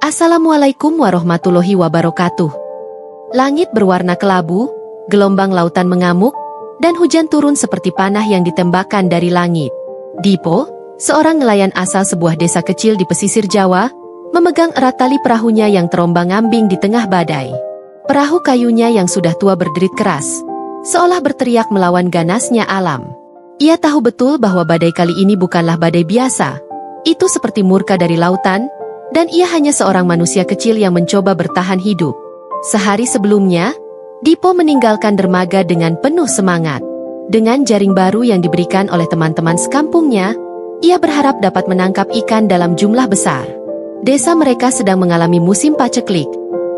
Assalamualaikum warahmatullahi wabarakatuh. Langit berwarna kelabu, gelombang lautan mengamuk, dan hujan turun seperti panah yang ditembakkan dari langit. Dipo, seorang nelayan asal sebuah desa kecil di pesisir Jawa, memegang erat tali perahunya yang terombang-ambing di tengah badai. Perahu kayunya yang sudah tua berderit keras, seolah berteriak melawan ganasnya alam. Ia tahu betul bahwa badai kali ini bukanlah badai biasa. Itu seperti murka dari lautan, dan ia hanya seorang manusia kecil yang mencoba bertahan hidup. Sehari sebelumnya, Dipo meninggalkan dermaga dengan penuh semangat. Dengan jaring baru yang diberikan oleh teman-teman sekampungnya, ia berharap dapat menangkap ikan dalam jumlah besar. Desa mereka sedang mengalami musim paceklik,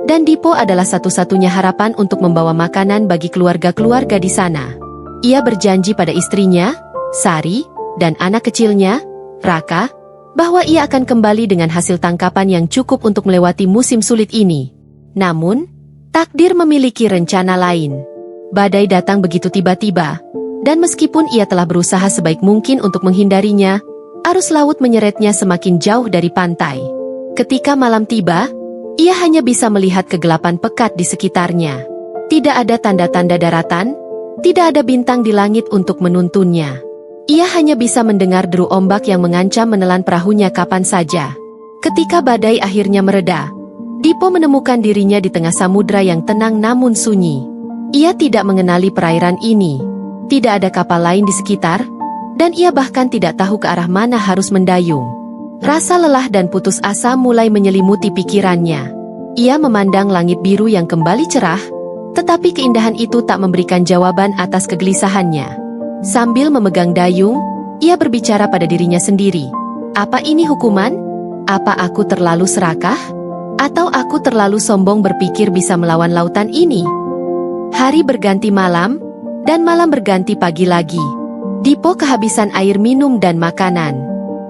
dan Dipo adalah satu-satunya harapan untuk membawa makanan bagi keluarga-keluarga di sana. Ia berjanji pada istrinya, Sari, dan anak kecilnya, Raka, bahwa ia akan kembali dengan hasil tangkapan yang cukup untuk melewati musim sulit ini. Namun, takdir memiliki rencana lain. Badai datang begitu tiba-tiba, dan meskipun ia telah berusaha sebaik mungkin untuk menghindarinya, arus laut menyeretnya semakin jauh dari pantai. Ketika malam tiba, ia hanya bisa melihat kegelapan pekat di sekitarnya. Tidak ada tanda-tanda daratan, tidak ada bintang di langit untuk menuntunnya. Ia hanya bisa mendengar deru ombak yang mengancam menelan perahunya kapan saja. Ketika badai akhirnya mereda, Dipo menemukan dirinya di tengah samudra yang tenang namun sunyi. Ia tidak mengenali perairan ini. Tidak ada kapal lain di sekitar, dan ia bahkan tidak tahu ke arah mana harus mendayung. Rasa lelah dan putus asa mulai menyelimuti pikirannya. Ia memandang langit biru yang kembali cerah, tetapi keindahan itu tak memberikan jawaban atas kegelisahannya. Sambil memegang dayung, ia berbicara pada dirinya sendiri. Apa ini hukuman? Apa aku terlalu serakah? Atau aku terlalu sombong berpikir bisa melawan lautan ini? Hari berganti malam, dan malam berganti pagi lagi. Dipo kehabisan air minum dan makanan.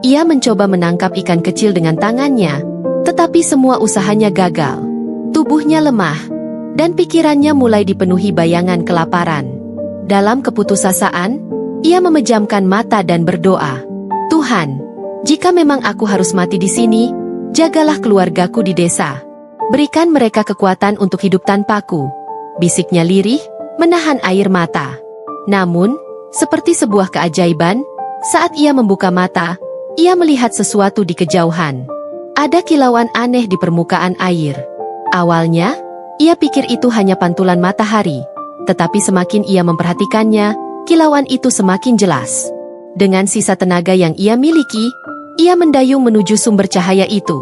Ia mencoba menangkap ikan kecil dengan tangannya, tetapi semua usahanya gagal. Tubuhnya lemah, dan pikirannya mulai dipenuhi bayangan kelaparan. Dalam keputusasaan, ia memejamkan mata dan berdoa. Tuhan, jika memang aku harus mati di sini, jagalah keluargaku di desa. Berikan mereka kekuatan untuk hidup tanpaku. Bisiknya lirih, menahan air mata. Namun, seperti sebuah keajaiban, saat ia membuka mata, ia melihat sesuatu di kejauhan. Ada kilauan aneh di permukaan air. Awalnya, ia pikir itu hanya pantulan matahari. Tetapi semakin ia memperhatikannya, kilauan itu semakin jelas. Dengan sisa tenaga yang ia miliki, ia mendayung menuju sumber cahaya itu.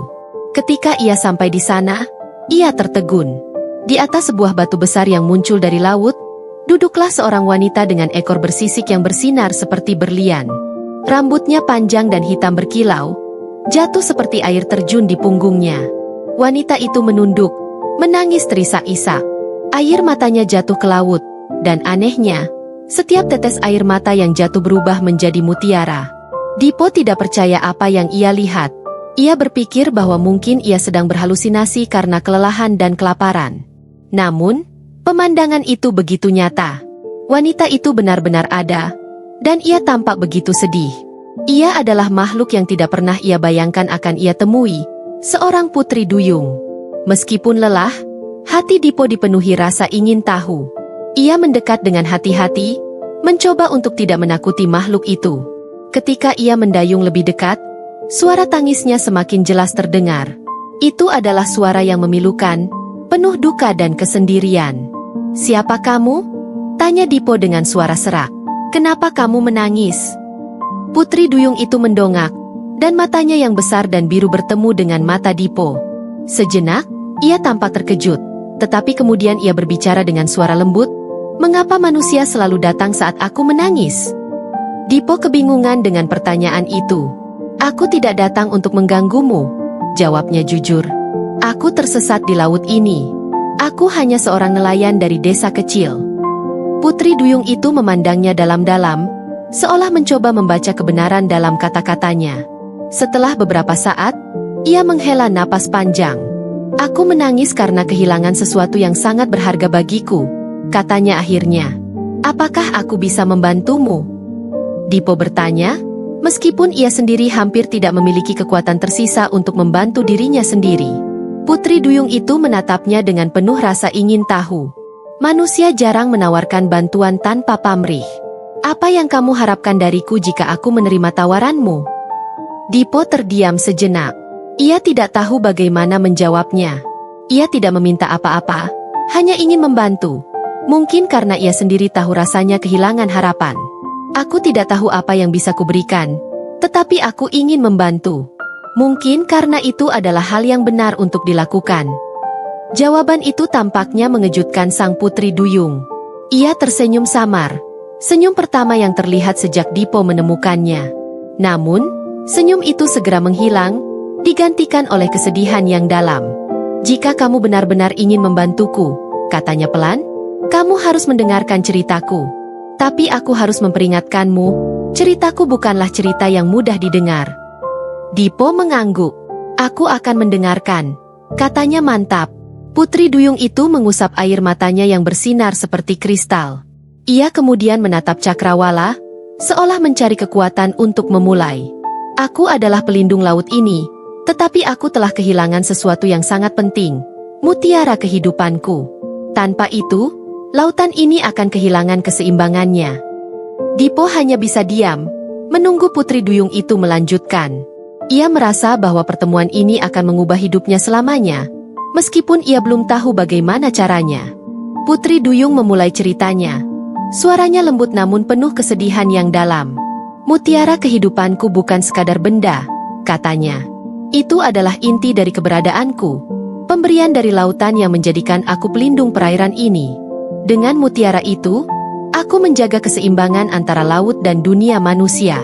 Ketika ia sampai di sana, ia tertegun. Di atas sebuah batu besar yang muncul dari laut, duduklah seorang wanita dengan ekor bersisik yang bersinar seperti berlian. Rambutnya panjang dan hitam berkilau, jatuh seperti air terjun di punggungnya. Wanita itu menunduk, menangis terisak-isak. Air matanya jatuh ke laut, dan anehnya, setiap tetes air mata yang jatuh berubah menjadi mutiara. Dipo tidak percaya apa yang ia lihat. Ia berpikir bahwa mungkin ia sedang berhalusinasi karena kelelahan dan kelaparan. Namun, pemandangan itu begitu nyata. Wanita itu benar-benar ada, dan ia tampak begitu sedih. Ia adalah makhluk yang tidak pernah ia bayangkan akan ia temui, seorang putri duyung. Meskipun lelah, hati Dipo dipenuhi rasa ingin tahu. Ia mendekat dengan hati-hati, mencoba untuk tidak menakuti makhluk itu. Ketika ia mendayung lebih dekat, suara tangisnya semakin jelas terdengar. Itu adalah suara yang memilukan, penuh duka dan kesendirian. "Siapa kamu?" tanya Dipo dengan suara serak. "Kenapa kamu menangis?" Putri duyung itu mendongak, dan matanya yang besar dan biru bertemu dengan mata Dipo. Sejenak, ia tampak terkejut. Tetapi kemudian ia berbicara dengan suara lembut, "Mengapa manusia selalu datang saat aku menangis?" Dipo kebingungan dengan pertanyaan itu. "Aku tidak datang untuk mengganggumu," jawabnya jujur. "Aku tersesat di laut ini. Aku hanya seorang nelayan dari desa kecil." Putri duyung itu memandangnya dalam-dalam, seolah mencoba membaca kebenaran dalam kata-katanya. Setelah beberapa saat, ia menghela napas panjang. "Aku menangis karena kehilangan sesuatu yang sangat berharga bagiku," katanya akhirnya. "Apakah aku bisa membantumu?" Dipo bertanya, meskipun ia sendiri hampir tidak memiliki kekuatan tersisa untuk membantu dirinya sendiri. Putri Duyung itu menatapnya dengan penuh rasa ingin tahu. Manusia jarang menawarkan bantuan tanpa pamrih. Apa yang kamu harapkan dariku jika aku menerima tawaranmu? Dipo terdiam sejenak. Ia tidak tahu bagaimana menjawabnya. Ia tidak meminta apa-apa, hanya ingin membantu. Mungkin karena ia sendiri tahu rasanya kehilangan harapan. Aku tidak tahu apa yang bisa kuberikan, tetapi aku ingin membantu. Mungkin karena itu adalah hal yang benar untuk dilakukan. Jawaban itu tampaknya mengejutkan sang Putri Duyung. Ia tersenyum samar. Senyum pertama yang terlihat sejak Dipo menemukannya. Namun, senyum itu segera menghilang, digantikan oleh kesedihan yang dalam. Jika kamu benar-benar ingin membantuku, katanya pelan, kamu harus mendengarkan ceritaku. Tapi aku harus memperingatkanmu, ceritaku bukanlah cerita yang mudah didengar. Dipo mengangguk. Aku akan mendengarkan, katanya mantap. Putri Duyung itu mengusap air matanya yang bersinar seperti kristal. Ia kemudian menatap Cakrawala, seolah mencari kekuatan untuk memulai. Aku adalah pelindung laut ini, tetapi aku telah kehilangan sesuatu yang sangat penting, mutiara kehidupanku. Tanpa itu, lautan ini akan kehilangan keseimbangannya. Dipo hanya bisa diam, menunggu Putri Duyung itu melanjutkan. Ia merasa bahwa pertemuan ini akan mengubah hidupnya selamanya, meskipun ia belum tahu bagaimana caranya. Putri Duyung memulai ceritanya. Suaranya lembut namun penuh kesedihan yang dalam. Mutiara kehidupanku bukan sekadar benda, katanya. Itu adalah inti dari keberadaanku, pemberian dari lautan yang menjadikan aku pelindung perairan ini. Dengan mutiara itu, aku menjaga keseimbangan antara laut dan dunia manusia.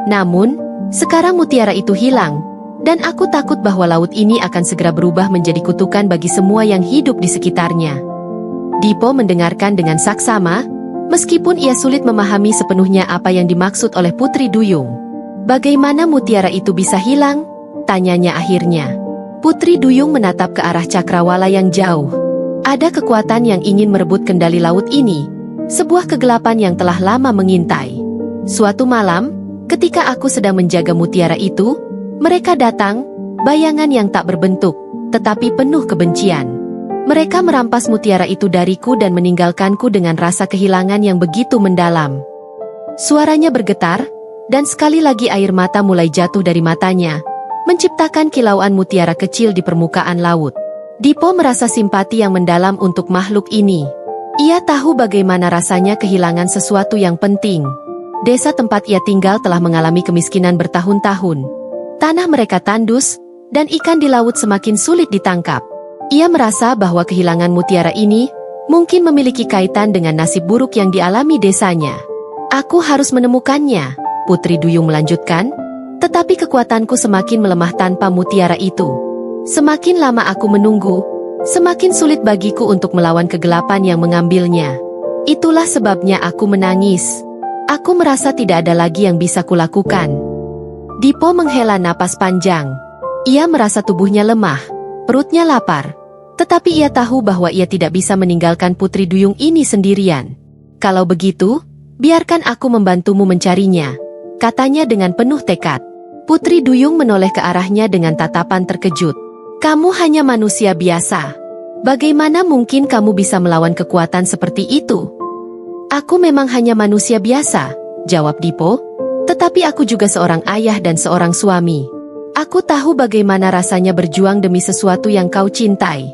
Namun, sekarang mutiara itu hilang, dan aku takut bahwa laut ini akan segera berubah menjadi kutukan bagi semua yang hidup di sekitarnya. Dipo mendengarkan dengan saksama, meskipun ia sulit memahami sepenuhnya apa yang dimaksud oleh Putri Duyung. Bagaimana mutiara itu bisa hilang? Tanyanya akhirnya. Putri Duyung menatap ke arah Cakrawala yang jauh. Ada kekuatan yang ingin merebut kendali laut ini, sebuah kegelapan yang telah lama mengintai. Suatu malam, ketika aku sedang menjaga mutiara itu, mereka datang, bayangan yang tak berbentuk, tetapi penuh kebencian. Mereka merampas mutiara itu dariku dan meninggalkanku dengan rasa kehilangan yang begitu mendalam. Suaranya bergetar, dan sekali lagi air mata mulai jatuh dari matanya, menciptakan kilauan mutiara kecil di permukaan laut. Dipo merasa simpati yang mendalam untuk makhluk ini. Ia tahu bagaimana rasanya kehilangan sesuatu yang penting. Desa tempat ia tinggal telah mengalami kemiskinan bertahun-tahun. Tanah mereka tandus, dan ikan di laut semakin sulit ditangkap. Ia merasa bahwa kehilangan mutiara ini mungkin memiliki kaitan dengan nasib buruk yang dialami desanya. Aku harus menemukannya, Putri Duyung melanjutkan, tetapi kekuatanku semakin melemah tanpa mutiara itu. Semakin lama aku menunggu, semakin sulit bagiku untuk melawan kegelapan yang mengambilnya. Itulah sebabnya aku menangis. Aku merasa tidak ada lagi yang bisa kulakukan. Dipo menghela napas panjang. Ia merasa tubuhnya lemah, perutnya lapar. Tetapi ia tahu bahwa ia tidak bisa meninggalkan Putri Duyung ini sendirian. Kalau begitu, biarkan aku membantumu mencarinya, katanya dengan penuh tekad. Putri Duyung menoleh ke arahnya dengan tatapan terkejut. Kamu hanya manusia biasa. Bagaimana mungkin kamu bisa melawan kekuatan seperti itu? Aku memang hanya manusia biasa, jawab Dipo, tetapi aku juga seorang ayah dan seorang suami. Aku tahu bagaimana rasanya berjuang demi sesuatu yang kau cintai.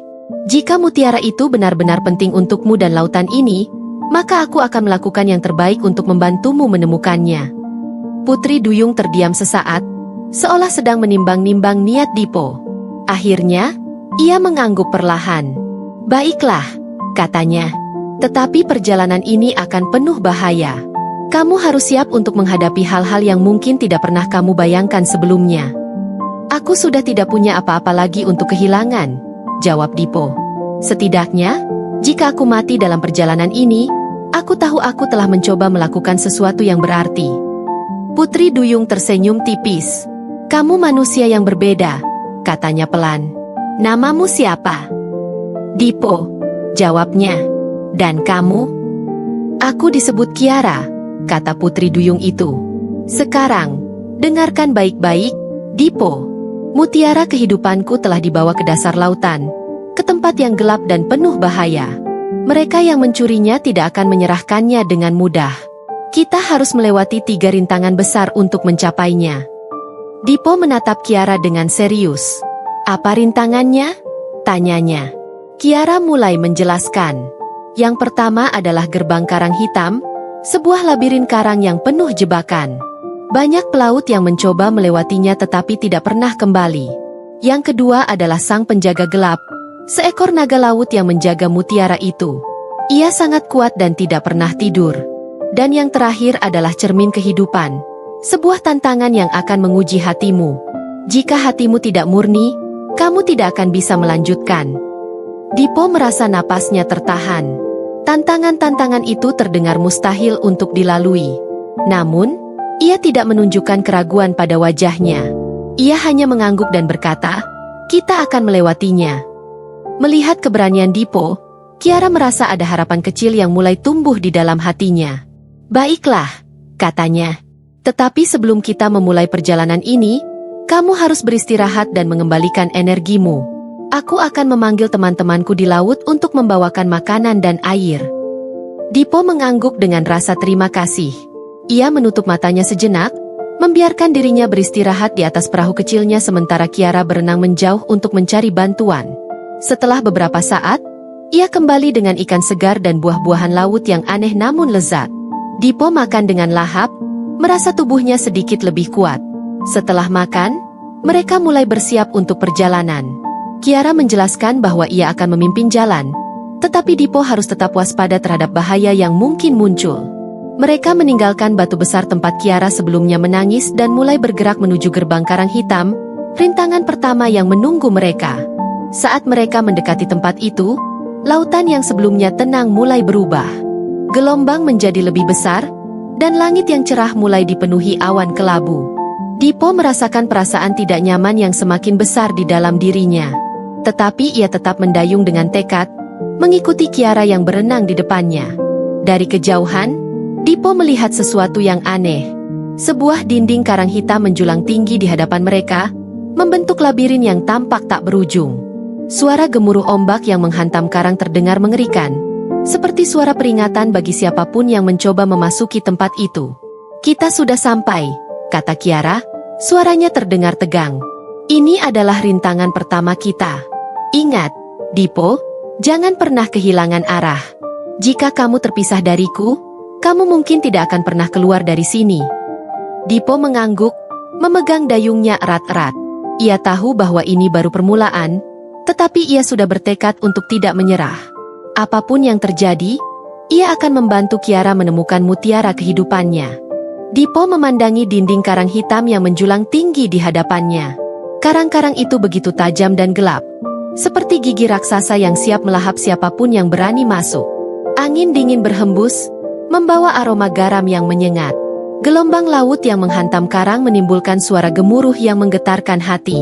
Jika mutiara itu benar-benar penting untukmu dan lautan ini, maka aku akan melakukan yang terbaik untuk membantumu menemukannya. Putri Duyung terdiam sesaat, seolah sedang menimbang-nimbang niat Dipo. Akhirnya, ia mengangguk perlahan. Baiklah, katanya. Tetapi perjalanan ini akan penuh bahaya. Kamu harus siap untuk menghadapi hal-hal yang mungkin tidak pernah kamu bayangkan sebelumnya. Aku sudah tidak punya apa-apa lagi untuk kehilangan, jawab Dipo. Setidaknya, jika aku mati dalam perjalanan ini, aku tahu aku telah mencoba melakukan sesuatu yang berarti. Putri Duyung tersenyum tipis. Kamu manusia yang berbeda, katanya pelan. Namamu siapa? Dipo, jawabnya. Dan kamu? Aku disebut Kiara, kata Putri Duyung itu. Sekarang, dengarkan baik-baik, Dipo. Mutiara kehidupanku telah dibawa ke dasar lautan, ke tempat yang gelap dan penuh bahaya. Mereka yang mencurinya tidak akan menyerahkannya dengan mudah. Kita harus melewati 3 rintangan besar untuk mencapainya. Dipo menatap Kiara dengan serius. Apa rintangannya? Tanyanya. Kiara mulai menjelaskan. Yang pertama adalah gerbang karang hitam, sebuah labirin karang yang penuh jebakan. Banyak pelaut yang mencoba melewatinya tetapi tidak pernah kembali. Yang kedua adalah sang penjaga gelap, seekor naga laut yang menjaga mutiara itu. Ia sangat kuat dan tidak pernah tidur. Dan yang terakhir adalah cermin kehidupan, sebuah tantangan yang akan menguji hatimu. Jika hatimu tidak murni, kamu tidak akan bisa melanjutkan. Dipo merasa napasnya tertahan. Tantangan-tantangan itu terdengar mustahil untuk dilalui. Namun, ia tidak menunjukkan keraguan pada wajahnya. Ia hanya mengangguk dan berkata, "Kita akan melewatinya." Melihat keberanian Dipo, Kiara merasa ada harapan kecil yang mulai tumbuh di dalam hatinya. "Baiklah," katanya. "Tetapi sebelum kita memulai perjalanan ini, kamu harus beristirahat dan mengembalikan energimu. Aku akan memanggil teman-temanku di laut untuk membawakan makanan dan air." Dipo mengangguk dengan rasa terima kasih. Ia menutup matanya sejenak, membiarkan dirinya beristirahat di atas perahu kecilnya sementara Kiara berenang menjauh untuk mencari bantuan. Setelah beberapa saat, ia kembali dengan ikan segar dan buah-buahan laut yang aneh namun lezat. Dipo makan dengan lahap, merasa tubuhnya sedikit lebih kuat. Setelah makan, mereka mulai bersiap untuk perjalanan. Kiara menjelaskan bahwa ia akan memimpin jalan, tetapi Dipo harus tetap waspada terhadap bahaya yang mungkin muncul. Mereka meninggalkan batu besar tempat Kiara sebelumnya menangis dan mulai bergerak menuju gerbang karang hitam, rintangan pertama yang menunggu mereka. Saat mereka mendekati tempat itu, lautan yang sebelumnya tenang mulai berubah. Gelombang menjadi lebih besar, dan langit yang cerah mulai dipenuhi awan kelabu. Dipo merasakan perasaan tidak nyaman yang semakin besar di dalam dirinya. Tetapi ia tetap mendayung dengan tekad, mengikuti Kiara yang berenang di depannya. Dari kejauhan, Dipo melihat sesuatu yang aneh. Sebuah dinding karang hitam menjulang tinggi di hadapan mereka, membentuk labirin yang tampak tak berujung. Suara gemuruh ombak yang menghantam karang terdengar mengerikan, seperti suara peringatan bagi siapapun yang mencoba memasuki tempat itu. "Kita sudah sampai," kata Kiara, suaranya terdengar tegang. "Ini adalah rintangan pertama kita. Ingat, Dipo, jangan pernah kehilangan arah. Jika kamu terpisah dariku, kamu mungkin tidak akan pernah keluar dari sini." Dipo mengangguk, memegang dayungnya erat-erat. Ia tahu bahwa ini baru permulaan, tetapi ia sudah bertekad untuk tidak menyerah. Apapun yang terjadi, ia akan membantu Kiara menemukan mutiara kehidupannya. Dipo memandangi dinding karang hitam yang menjulang tinggi di hadapannya. Karang-karang itu begitu tajam dan gelap, seperti gigi raksasa yang siap melahap siapapun yang berani masuk. Angin dingin berhembus, membawa aroma garam yang menyengat. Gelombang laut yang menghantam karang menimbulkan suara gemuruh yang menggetarkan hati.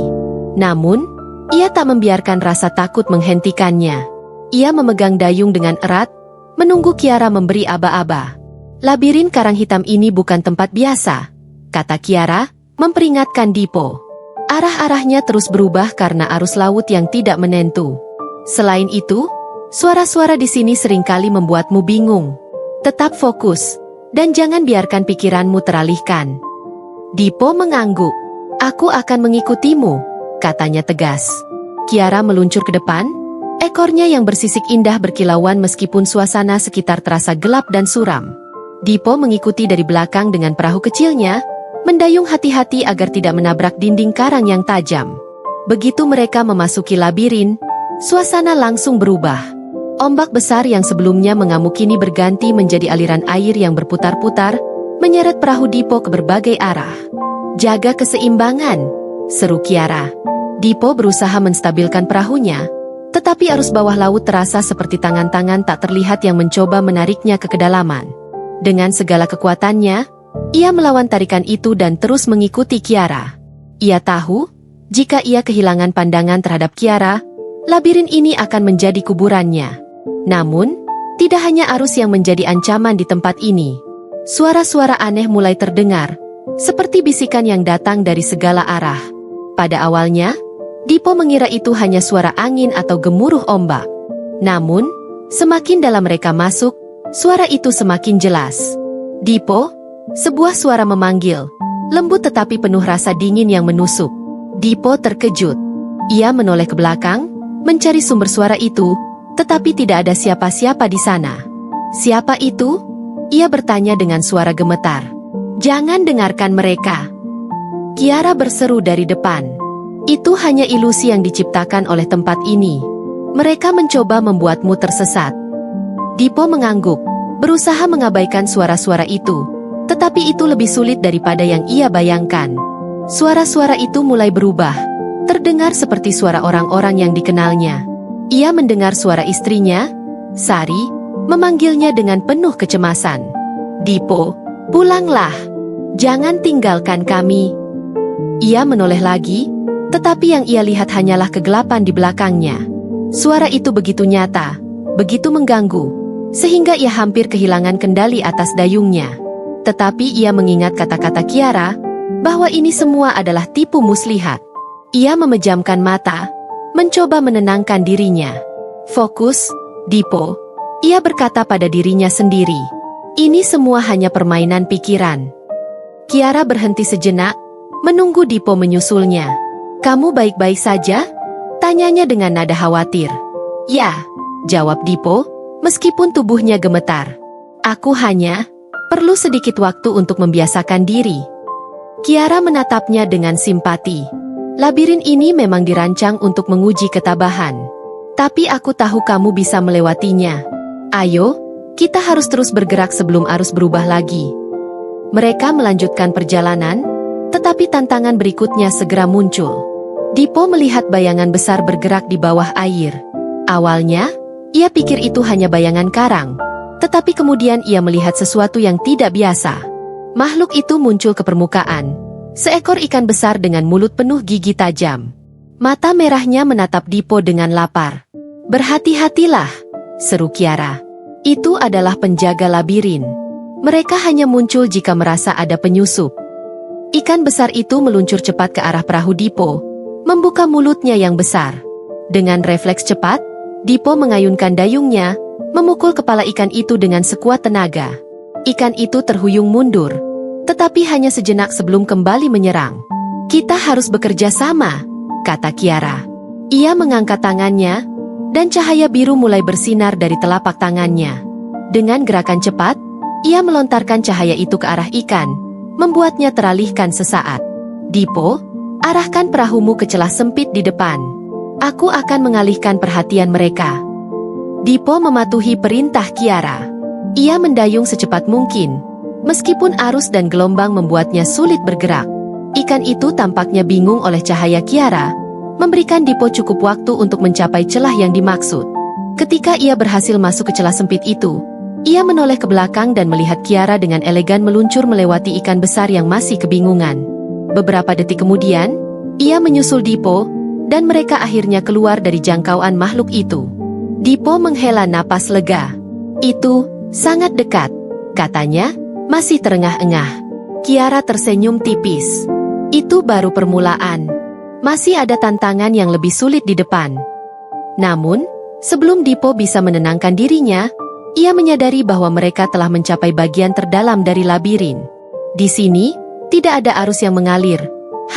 Namun, ia tak membiarkan rasa takut menghentikannya. Ia memegang dayung dengan erat, menunggu Kiara memberi aba-aba. "Labirin karang hitam ini bukan tempat biasa," kata Kiara, memperingatkan Dipo. Arah-arahnya terus berubah karena arus laut yang tidak menentu. Selain itu, suara-suara di sini seringkali membuatmu bingung. Tetap fokus, dan jangan biarkan pikiranmu teralihkan. Dipo mengangguk. "Aku akan mengikutimu," katanya tegas. Kiara meluncur ke depan, ekornya yang bersisik indah berkilauan meskipun suasana sekitar terasa gelap dan suram. Dipo mengikuti dari belakang dengan perahu kecilnya, mendayung hati-hati agar tidak menabrak dinding karang yang tajam. Begitu mereka memasuki labirin, suasana langsung berubah. Ombak besar yang sebelumnya mengamuk kini berganti menjadi aliran air yang berputar-putar, menyeret perahu Dipo ke berbagai arah. "Jaga keseimbangan," seru Kiara. Dipo berusaha menstabilkan perahunya, tetapi arus bawah laut terasa seperti tangan-tangan tak terlihat yang mencoba menariknya ke kedalaman. Dengan segala kekuatannya, ia melawan tarikan itu dan terus mengikuti Kiara. Ia tahu, jika ia kehilangan pandangan terhadap Kiara, labirin ini akan menjadi kuburannya. Namun, tidak hanya arus yang menjadi ancaman di tempat ini. Suara-suara aneh mulai terdengar, seperti bisikan yang datang dari segala arah. Pada awalnya, Dipo mengira itu hanya suara angin atau gemuruh ombak. Namun, semakin dalam mereka masuk, suara itu semakin jelas. Dipo, sebuah suara memanggil, lembut tetapi penuh rasa dingin yang menusuk. Dipo terkejut. Ia menoleh ke belakang, mencari sumber suara itu, tetapi tidak ada siapa-siapa di sana. Siapa itu? Ia bertanya dengan suara gemetar. Jangan dengarkan mereka. Kiara berseru dari depan. Itu hanya ilusi yang diciptakan oleh tempat ini. Mereka mencoba membuatmu tersesat. Dipo mengangguk, berusaha mengabaikan suara-suara itu. Tetapi itu lebih sulit daripada yang ia bayangkan. Suara-suara itu mulai berubah. Terdengar seperti suara orang-orang yang dikenalnya. Ia mendengar suara istrinya, Sari, memanggilnya dengan penuh kecemasan. Dipo, pulanglah. Jangan tinggalkan kami. Ia menoleh lagi, tetapi yang ia lihat hanyalah kegelapan di belakangnya. Suara itu begitu nyata, begitu mengganggu, sehingga ia hampir kehilangan kendali atas dayungnya. Tetapi ia mengingat kata-kata Kiara, bahwa ini semua adalah tipu muslihat. Ia memejamkan mata, mencoba menenangkan dirinya. Fokus, Dipo, ia berkata pada dirinya sendiri. Ini semua hanya permainan pikiran. Kiara berhenti sejenak, menunggu Dipo menyusulnya. Kamu baik-baik saja? Tanyanya dengan nada khawatir. Ya, jawab Dipo, meskipun tubuhnya gemetar. Aku hanya perlu sedikit waktu untuk membiasakan diri. Kiara menatapnya dengan simpati. Labirin ini memang dirancang untuk menguji ketabahan. Tapi aku tahu kamu bisa melewatinya. Ayo, kita harus terus bergerak sebelum arus berubah lagi. Mereka melanjutkan perjalanan, tetapi tantangan berikutnya segera muncul. Dipo melihat bayangan besar bergerak di bawah air. Awalnya, ia pikir itu hanya bayangan karang. Tetapi kemudian ia melihat sesuatu yang tidak biasa. Makhluk itu muncul ke permukaan. Seekor ikan besar dengan mulut penuh gigi tajam. Mata merahnya menatap Dipo dengan lapar. Berhati-hatilah, seru Kiara. Itu adalah penjaga labirin. Mereka hanya muncul jika merasa ada penyusup. Ikan besar itu meluncur cepat ke arah perahu Dipo, membuka mulutnya yang besar. Dengan refleks cepat, Dipo mengayunkan dayungnya, memukul kepala ikan itu dengan sekuat tenaga. Ikan itu terhuyung mundur, tetapi hanya sejenak sebelum kembali menyerang. Kita harus bekerja sama, kata Kiara. Ia mengangkat tangannya, dan cahaya biru mulai bersinar dari telapak tangannya. Dengan gerakan cepat, ia melontarkan cahaya itu ke arah ikan, membuatnya teralihkan sesaat. Dipo, arahkan perahumu ke celah sempit di depan. Aku akan mengalihkan perhatian mereka. Dipo mematuhi perintah Kiara. Ia mendayung secepat mungkin, meskipun arus dan gelombang membuatnya sulit bergerak. Ikan itu tampaknya bingung oleh cahaya Kiara, memberikan Dipo cukup waktu untuk mencapai celah yang dimaksud. Ketika ia berhasil masuk ke celah sempit itu, ia menoleh ke belakang dan melihat Kiara dengan elegan meluncur melewati ikan besar yang masih kebingungan. Beberapa detik kemudian, ia menyusul Dipo, dan mereka akhirnya keluar dari jangkauan makhluk itu. Dipo menghela napas lega. Itu sangat dekat, katanya, masih terengah-engah. Kiara tersenyum tipis. Itu baru permulaan. Masih ada tantangan yang lebih sulit di depan. Namun, sebelum Dipo bisa menenangkan dirinya, ia menyadari bahwa mereka telah mencapai bagian terdalam dari labirin. Di sini, tidak ada arus yang mengalir,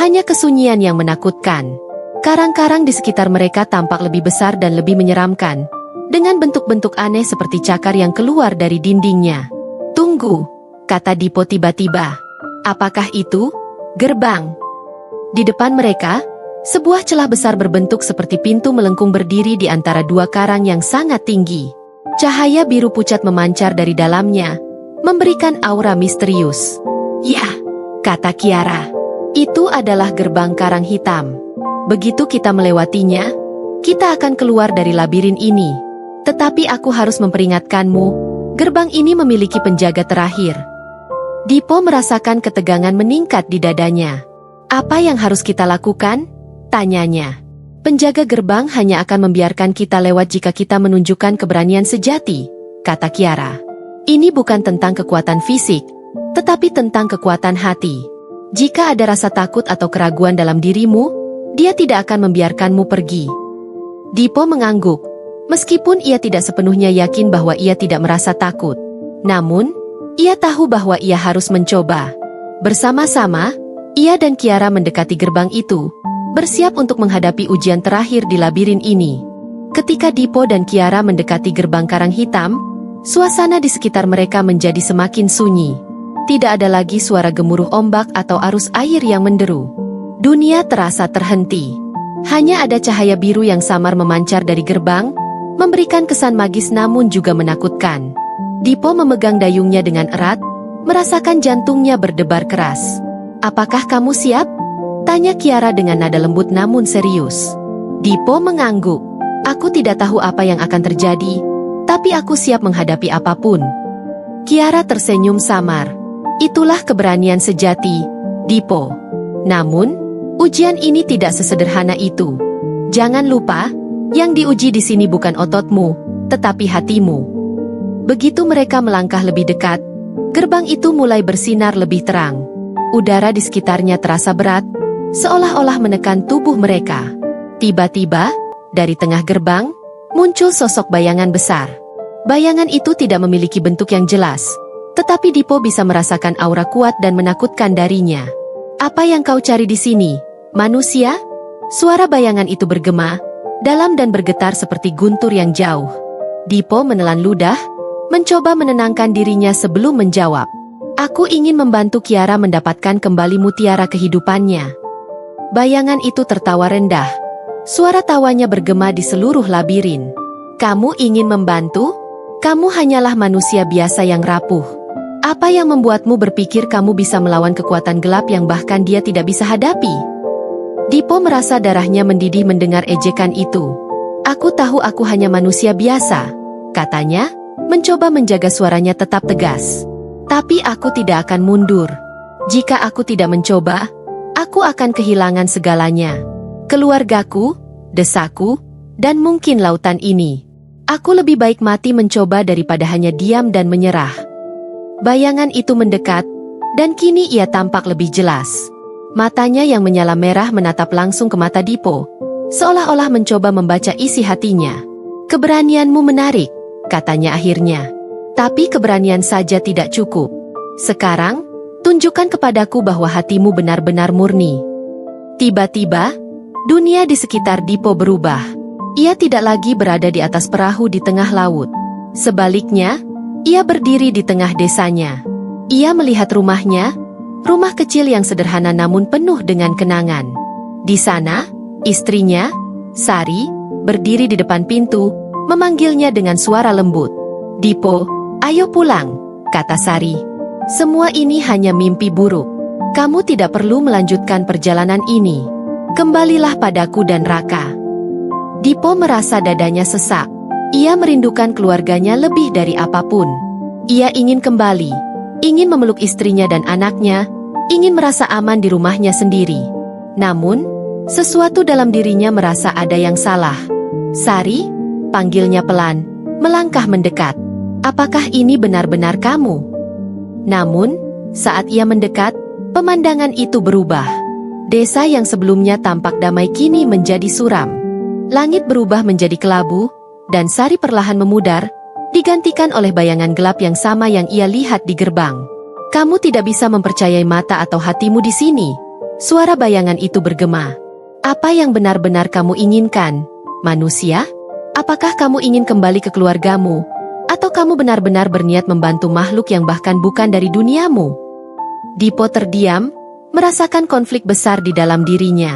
hanya kesunyian yang menakutkan. Karang-karang di sekitar mereka tampak lebih besar dan lebih menyeramkan, dengan bentuk-bentuk aneh seperti cakar yang keluar dari dindingnya. Tunggu, kata Dipo tiba-tiba. Apakah itu gerbang? Di depan mereka, sebuah celah besar berbentuk seperti pintu melengkung berdiri di antara dua karang yang sangat tinggi. Cahaya biru pucat memancar dari dalamnya, memberikan aura misterius. Ya, kata Kiara, itu adalah gerbang karang hitam. Begitu kita melewatinya, kita akan keluar dari labirin ini. Tetapi aku harus memperingatkanmu, gerbang ini memiliki penjaga terakhir. Dipo merasakan ketegangan meningkat di dadanya. Apa yang harus kita lakukan? Tanyanya. Penjaga gerbang hanya akan membiarkan kita lewat jika kita menunjukkan keberanian sejati, kata Kiara. Ini bukan tentang kekuatan fisik, tetapi tentang kekuatan hati. Jika ada rasa takut atau keraguan dalam dirimu, dia tidak akan membiarkanmu pergi. Dipo mengangguk. Meskipun ia tidak sepenuhnya yakin bahwa ia tidak merasa takut. Namun, ia tahu bahwa ia harus mencoba. Bersama-sama, ia dan Kiara mendekati gerbang itu, bersiap untuk menghadapi ujian terakhir di labirin ini. Ketika Dipo dan Kiara mendekati gerbang karang hitam, suasana di sekitar mereka menjadi semakin sunyi. Tidak ada lagi suara gemuruh ombak atau arus air yang menderu. Dunia terasa terhenti. Hanya ada cahaya biru yang samar memancar dari gerbang, memberikan kesan magis namun juga menakutkan. Dipo memegang dayungnya dengan erat, merasakan jantungnya berdebar keras. "Apakah kamu siap?" tanya Kiara dengan nada lembut namun serius. Dipo mengangguk. "Aku tidak tahu apa yang akan terjadi, tapi aku siap menghadapi apapun." Kiara tersenyum samar. "Itulah keberanian sejati, Dipo. Namun, ujian ini tidak sesederhana itu. Jangan lupa, yang diuji di sini bukan ototmu, tetapi hatimu." Begitu mereka melangkah lebih dekat, gerbang itu mulai bersinar lebih terang. Udara di sekitarnya terasa berat, seolah-olah menekan tubuh mereka. Tiba-tiba, dari tengah gerbang, muncul sosok bayangan besar. Bayangan itu tidak memiliki bentuk yang jelas, tetapi Dipo bisa merasakan aura kuat dan menakutkan darinya. "Apa yang kau cari di sini, manusia?" Suara bayangan itu bergema, dalam dan bergetar seperti guntur yang jauh. Dipo menelan ludah, mencoba menenangkan dirinya sebelum menjawab. "Aku ingin membantu Kiara mendapatkan kembali mutiara kehidupannya." Bayangan itu tertawa rendah. Suara tawanya bergema di seluruh labirin. "Kamu ingin membantu? Kamu hanyalah manusia biasa yang rapuh. Apa yang membuatmu berpikir kamu bisa melawan kekuatan gelap yang bahkan dia tidak bisa hadapi?" Dipo merasa darahnya mendidih mendengar ejekan itu. "Aku tahu aku hanya manusia biasa," katanya, mencoba menjaga suaranya tetap tegas. "Tapi aku tidak akan mundur. Jika aku tidak mencoba, aku akan kehilangan segalanya. Keluargaku, desaku, dan mungkin lautan ini. Aku lebih baik mati mencoba daripada hanya diam dan menyerah." Bayangan itu mendekat, dan kini ia tampak lebih jelas. Matanya yang menyala merah menatap langsung ke mata Dipo, seolah-olah mencoba membaca isi hatinya. "Keberanianmu menarik," katanya akhirnya. "Tapi keberanian saja tidak cukup. Sekarang, tunjukkan kepadaku bahwa hatimu benar-benar murni." Tiba-tiba, dunia di sekitar Dipo berubah. Ia tidak lagi berada di atas perahu di tengah laut. Sebaliknya, ia berdiri di tengah desanya. Ia melihat rumahnya, rumah kecil yang sederhana namun penuh dengan kenangan. Di sana, istrinya, Sari, berdiri di depan pintu, memanggilnya dengan suara lembut. "Dipo, ayo pulang," kata Sari. "Semua ini hanya mimpi buruk. Kamu tidak perlu melanjutkan perjalanan ini. Kembalilah padaku dan Raka." Dipo merasa dadanya sesak. Ia merindukan keluarganya lebih dari apapun. Ia ingin kembali, ingin memeluk istrinya dan anaknya, ingin merasa aman di rumahnya sendiri. Namun, sesuatu dalam dirinya merasa ada yang salah. "Sari," panggilnya pelan, melangkah mendekat. "Apakah ini benar-benar kamu?" Namun, saat ia mendekat, pemandangan itu berubah. Desa yang sebelumnya tampak damai kini menjadi suram. Langit berubah menjadi kelabu, dan Sari perlahan memudar, digantikan oleh bayangan gelap yang sama yang ia lihat di gerbang. "Kamu tidak bisa mempercayai mata atau hatimu di sini," suara bayangan itu bergema. "Apa yang benar-benar kamu inginkan, manusia? Apakah kamu ingin kembali ke keluargamu? Atau kamu benar-benar berniat membantu makhluk yang bahkan bukan dari duniamu?" Dipo terdiam, merasakan konflik besar di dalam dirinya.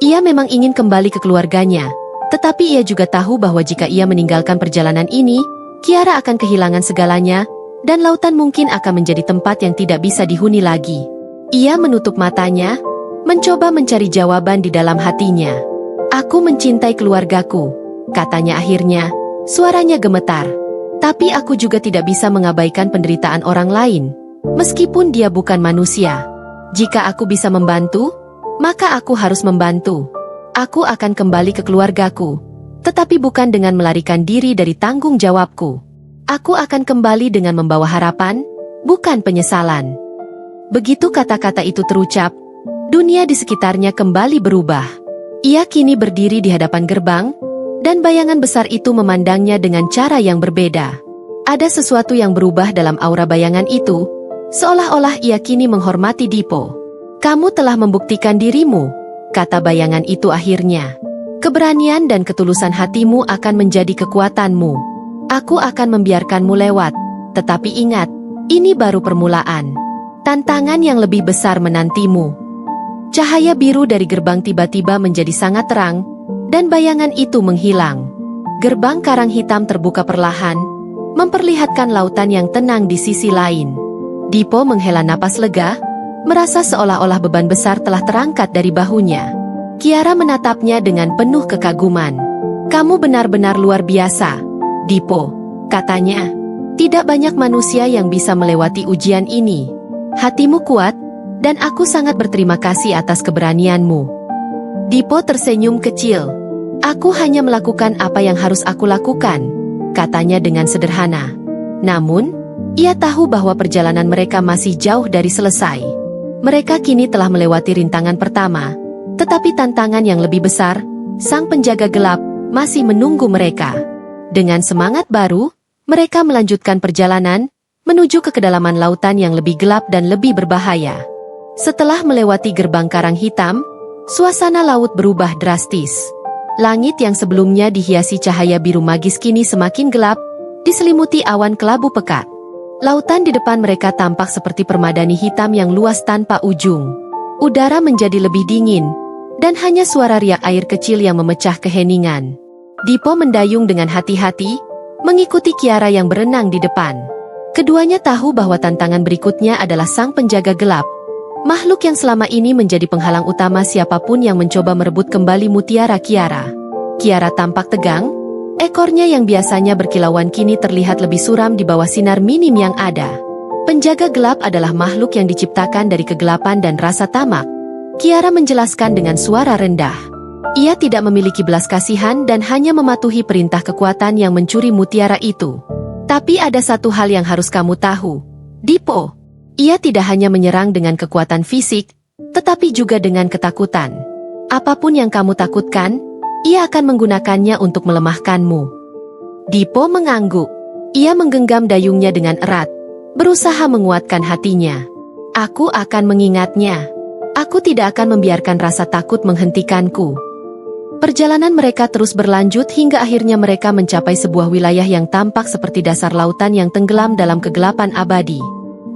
Ia memang ingin kembali ke keluarganya, tetapi ia juga tahu bahwa jika ia meninggalkan perjalanan ini, Kiara akan kehilangan segalanya, dan lautan mungkin akan menjadi tempat yang tidak bisa dihuni lagi. Ia menutup matanya, mencoba mencari jawaban di dalam hatinya. "Aku mencintai keluargaku," katanya akhirnya, suaranya gemetar. "Tapi aku juga tidak bisa mengabaikan penderitaan orang lain, meskipun dia bukan manusia. Jika aku bisa membantu, maka aku harus membantu. Aku akan kembali ke keluargaku, tetapi bukan dengan melarikan diri dari tanggung jawabku. Aku akan kembali dengan membawa harapan, bukan penyesalan." Begitu kata-kata itu terucap, dunia di sekitarnya kembali berubah. Ia kini berdiri di hadapan gerbang, dan bayangan besar itu memandangnya dengan cara yang berbeda. Ada sesuatu yang berubah dalam aura bayangan itu, seolah-olah ia kini menghormati Dipo. "Kamu telah membuktikan dirimu," kata bayangan itu akhirnya. "Keberanian dan ketulusan hatimu akan menjadi kekuatanmu. Aku akan membiarkanmu lewat, tetapi ingat, ini baru permulaan. Tantangan yang lebih besar menantimu." Cahaya biru dari gerbang tiba-tiba menjadi sangat terang, dan bayangan itu menghilang. Gerbang karang hitam terbuka perlahan, memperlihatkan lautan yang tenang di sisi lain. Dipo menghela napas lega, merasa seolah-olah beban besar telah terangkat dari bahunya. Kiara menatapnya dengan penuh kekaguman. "Kamu benar-benar luar biasa, Dipo," katanya. "Tidak banyak manusia yang bisa melewati ujian ini. Hatimu kuat, dan aku sangat berterima kasih atas keberanianmu." Dipo tersenyum kecil. "Aku hanya melakukan apa yang harus aku lakukan," katanya dengan sederhana. Namun, ia tahu bahwa perjalanan mereka masih jauh dari selesai. Mereka kini telah melewati rintangan pertama, tetapi tantangan yang lebih besar, sang penjaga gelap, masih menunggu mereka. Dengan semangat baru, mereka melanjutkan perjalanan, menuju ke kedalaman lautan yang lebih gelap dan lebih berbahaya. Setelah melewati gerbang karang hitam, suasana laut berubah drastis. Langit yang sebelumnya dihiasi cahaya biru magis kini semakin gelap, diselimuti awan kelabu pekat. Lautan di depan mereka tampak seperti permadani hitam yang luas tanpa ujung. Udara menjadi lebih dingin, dan hanya suara riak air kecil yang memecah keheningan. Dipo mendayung dengan hati-hati, mengikuti Kiara yang berenang di depan. Keduanya tahu bahwa tantangan berikutnya adalah sang penjaga gelap, makhluk yang selama ini menjadi penghalang utama siapapun yang mencoba merebut kembali mutiara Kiara. Kiara tampak tegang, ekornya yang biasanya berkilauan kini terlihat lebih suram di bawah sinar minim yang ada. Penjaga gelap adalah makhluk yang diciptakan dari kegelapan dan rasa tamak. Kiara menjelaskan dengan suara rendah. Ia tidak memiliki belas kasihan dan hanya mematuhi perintah kekuatan yang mencuri mutiara itu. Tapi ada satu hal yang harus kamu tahu, Dipo. Ia tidak hanya menyerang dengan kekuatan fisik, tetapi juga dengan ketakutan. Apapun yang kamu takutkan, ia akan menggunakannya untuk melemahkanmu. Dipo mengangguk. Ia menggenggam dayungnya dengan erat, berusaha menguatkan hatinya. "Aku akan mengingatnya. Aku tidak akan membiarkan rasa takut menghentikanku." Perjalanan mereka terus berlanjut hingga akhirnya mereka mencapai sebuah wilayah yang tampak seperti dasar lautan yang tenggelam dalam kegelapan abadi.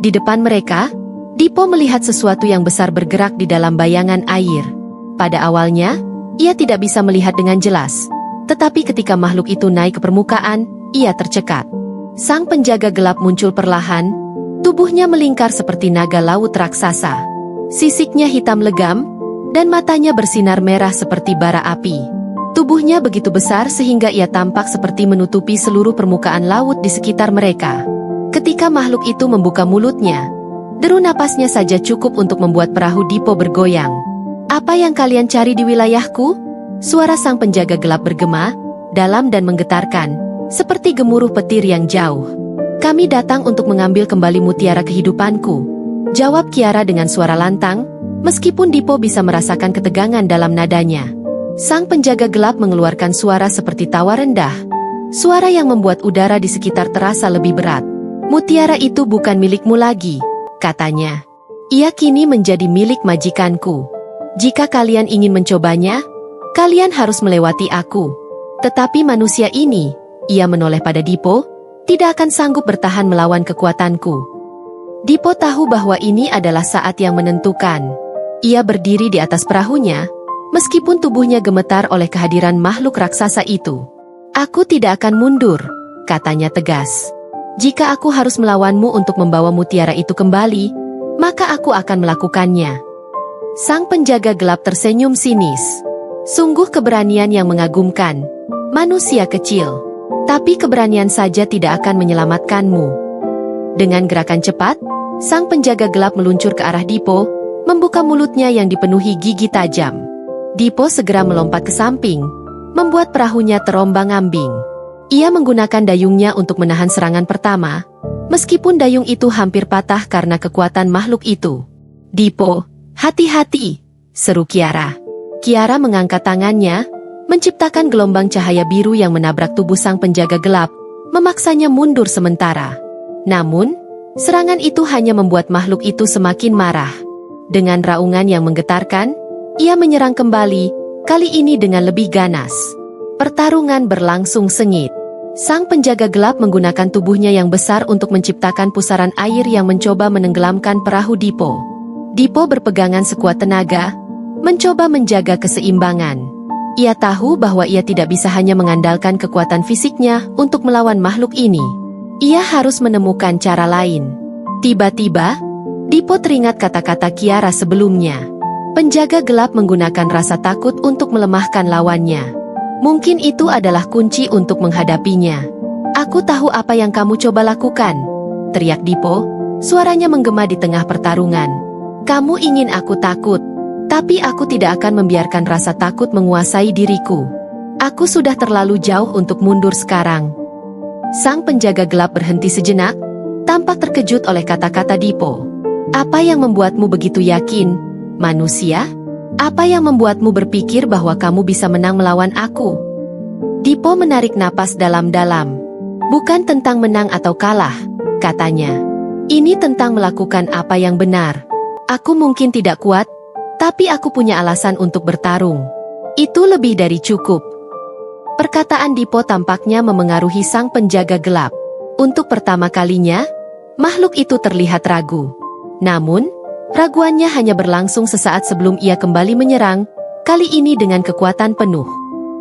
Di depan mereka, Dipo melihat sesuatu yang besar bergerak di dalam bayangan air. Pada awalnya, ia tidak bisa melihat dengan jelas. Tetapi ketika makhluk itu naik ke permukaan, ia tercekat. Sang penjaga gelap muncul perlahan, tubuhnya melingkar seperti naga laut raksasa. Sisiknya hitam legam, dan matanya bersinar merah seperti bara api. Tubuhnya begitu besar sehingga ia tampak seperti menutupi seluruh permukaan laut di sekitar mereka. Ketika makhluk itu membuka mulutnya, deru napasnya saja cukup untuk membuat perahu Dipo bergoyang. "Apa yang kalian cari di wilayahku?" Suara sang penjaga gelap bergema, dalam dan menggetarkan, seperti gemuruh petir yang jauh. "Kami datang untuk mengambil kembali mutiara kehidupanku," jawab Kiara dengan suara lantang, meskipun Dipo bisa merasakan ketegangan dalam nadanya. Sang penjaga gelap mengeluarkan suara seperti tawa rendah, suara yang membuat udara di sekitar terasa lebih berat. "Mutiara itu bukan milikmu lagi," katanya. "Ia kini menjadi milik majikanku. Jika kalian ingin mencobanya, kalian harus melewati aku. Tetapi manusia ini," ia menoleh pada Dipo, "tidak akan sanggup bertahan melawan kekuatanku." Dipo tahu bahwa ini adalah saat yang menentukan. Ia berdiri di atas perahunya, meskipun tubuhnya gemetar oleh kehadiran makhluk raksasa itu. "Aku tidak akan mundur," katanya tegas. "Jika aku harus melawanmu untuk membawa mutiara itu kembali, maka aku akan melakukannya." Sang penjaga gelap tersenyum sinis. "Sungguh keberanian yang mengagumkan, manusia kecil. Tapi keberanian saja tidak akan menyelamatkanmu." Dengan gerakan cepat, sang penjaga gelap meluncur ke arah Dipo, membuka mulutnya yang dipenuhi gigi tajam. Dipo segera melompat ke samping, membuat perahunya terombang-ambing. Ia menggunakan dayungnya untuk menahan serangan pertama, meskipun dayung itu hampir patah karena kekuatan makhluk itu. "Dipo, hati-hati!" seru Kiara. Kiara mengangkat tangannya, menciptakan gelombang cahaya biru yang menabrak tubuh sang penjaga gelap, memaksanya mundur sementara. Namun, serangan itu hanya membuat makhluk itu semakin marah. Dengan raungan yang menggetarkan, ia menyerang kembali, kali ini dengan lebih ganas. Pertarungan berlangsung sengit. Sang penjaga gelap menggunakan tubuhnya yang besar untuk menciptakan pusaran air yang mencoba menenggelamkan perahu Dipo. Dipo berpegangan sekuat tenaga, mencoba menjaga keseimbangan. Ia tahu bahwa ia tidak bisa hanya mengandalkan kekuatan fisiknya untuk melawan makhluk ini. Ia harus menemukan cara lain. Tiba-tiba, Dipo teringat kata-kata Kiara sebelumnya. Penjaga gelap menggunakan rasa takut untuk melemahkan lawannya. Mungkin itu adalah kunci untuk menghadapinya. Aku tahu apa yang kamu coba lakukan, teriak Dipo, suaranya menggema di tengah pertarungan. Kamu ingin aku takut, tapi aku tidak akan membiarkan rasa takut menguasai diriku. Aku sudah terlalu jauh untuk mundur sekarang. Sang penjaga gelap berhenti sejenak, tampak terkejut oleh kata-kata Dipo. Apa yang membuatmu begitu yakin, manusia? Apa yang membuatmu berpikir bahwa kamu bisa menang melawan aku? Dipo menarik napas dalam-dalam. Bukan tentang menang atau kalah, katanya. Ini tentang melakukan apa yang benar. Aku mungkin tidak kuat, tapi aku punya alasan untuk bertarung. Itu lebih dari cukup. Perkataan Dipo tampaknya memengaruhi sang penjaga gelap. Untuk pertama kalinya, makhluk itu terlihat ragu. Namun, raguannya hanya berlangsung sesaat sebelum ia kembali menyerang, kali ini dengan kekuatan penuh.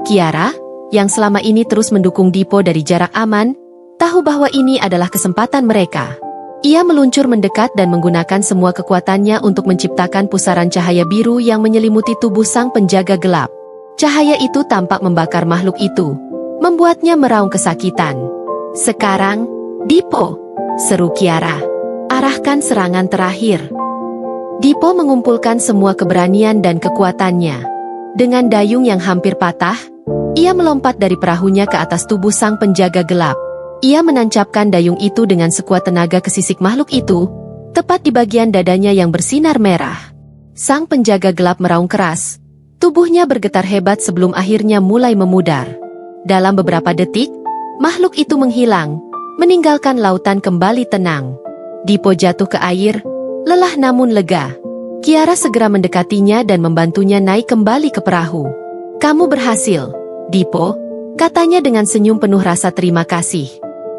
Kiara, yang selama ini terus mendukung Dipo dari jarak aman, tahu bahwa ini adalah kesempatan mereka. Ia meluncur mendekat dan menggunakan semua kekuatannya untuk menciptakan pusaran cahaya biru yang menyelimuti tubuh sang penjaga gelap. Cahaya itu tampak membakar makhluk itu, membuatnya meraung kesakitan. Sekarang, Dipo, seru Kiara. Arahkan serangan terakhir. Dipo mengumpulkan semua keberanian dan kekuatannya. Dengan dayung yang hampir patah, ia melompat dari perahunya ke atas tubuh sang penjaga gelap. Ia menancapkan dayung itu dengan sekuat tenaga ke sisik makhluk itu, tepat di bagian dadanya yang bersinar merah. Sang penjaga gelap meraung keras. Tubuhnya bergetar hebat sebelum akhirnya mulai memudar. Dalam beberapa detik, makhluk itu menghilang, meninggalkan lautan kembali tenang. Dipo jatuh ke air, lelah namun lega. Kiara segera mendekatinya dan membantunya naik kembali ke perahu. Kamu berhasil, Dipo, katanya dengan senyum penuh rasa terima kasih.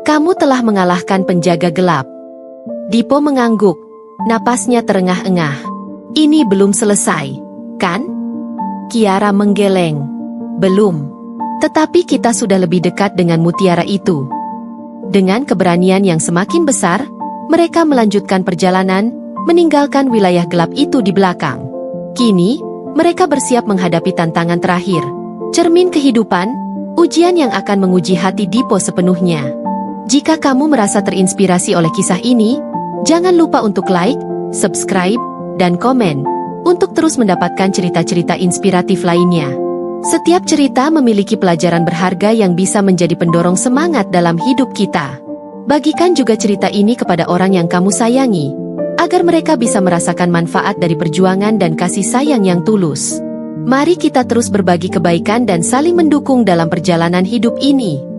Kamu telah mengalahkan penjaga gelap. Dipo mengangguk, napasnya terengah-engah. Ini belum selesai, kan? Kiara menggeleng. Belum. Tetapi kita sudah lebih dekat dengan mutiara itu. Dengan keberanian yang semakin besar, mereka melanjutkan perjalanan, meninggalkan wilayah gelap itu di belakang. Kini, mereka bersiap menghadapi tantangan terakhir. Cermin kehidupan, ujian yang akan menguji hati Dipo sepenuhnya. Jika kamu merasa terinspirasi oleh kisah ini, jangan lupa untuk like, subscribe, dan komen, untuk terus mendapatkan cerita-cerita inspiratif lainnya. Setiap cerita memiliki pelajaran berharga yang bisa menjadi pendorong semangat dalam hidup kita. Bagikan juga cerita ini kepada orang yang kamu sayangi, agar mereka bisa merasakan manfaat dari perjuangan dan kasih sayang yang tulus. Mari kita terus berbagi kebaikan dan saling mendukung dalam perjalanan hidup ini.